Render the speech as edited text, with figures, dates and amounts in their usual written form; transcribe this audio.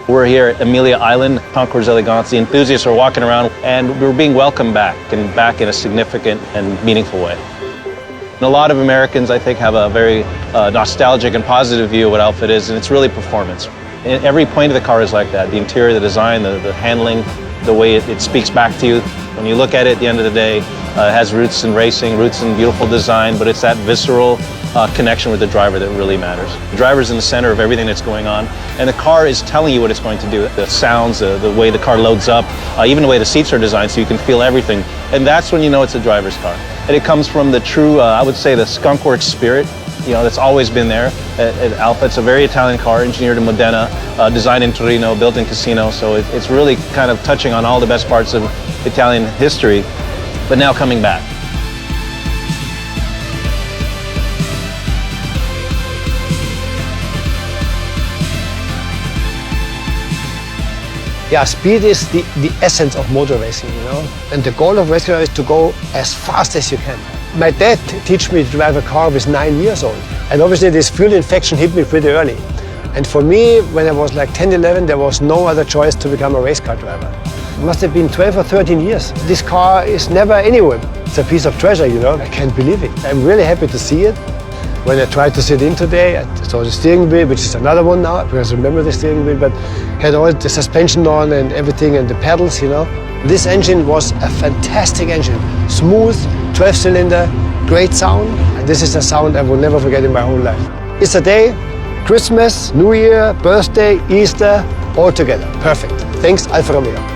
We're here at Amelia Island, Concours Elegance. The enthusiasts are walking around and we're being welcomed back, and back in a significant and meaningful way. And a lot of Americans, I think, have a very nostalgic and positive view of what Alfa is, and it's really performance. And every point of the car is like that. The interior, the design, the handling, the way it speaks back to you. When you look at it at the end of the day, it has roots in racing, roots in beautiful design, but it's that visceral connection with the driver that really matters. The driver's in the center of everything that's going on, and the car is telling you what it's going to do. The sounds, the way the car loads up, even the way the seats are designed so you can feel everything. And that's when you know it's a driver's car. And it comes from the true, I would say, the skunkworks spirit, that's always been there at Alfa. It's a very Italian car, engineered in Modena, designed in Torino, built in Cassino. So it's really kind of touching on all the best parts of Italian history, but now coming back. Yeah, speed is the essence of motor racing, And the goal of racing is to go as fast as you can. My dad taught me to drive a car with 9 years old. And obviously this fuel infection hit me pretty early. And for me, when I was like 10, 11, there was no other choice to become a race car driver. It must have been 12 or 13 years. This car is never anywhere. It's a piece of treasure, I can't believe it. I'm really happy to see it. When I tried to sit in today, I saw the steering wheel, which is another one now, because I remember the steering wheel, but had all the suspension on and everything and the pedals, This engine was a fantastic engine. Smooth, 12-cylinder, great sound. And this is a sound I will never forget in my whole life. It's a day, Christmas, New Year, birthday, Easter, all together. Perfect. Thanks, Alfa Romeo.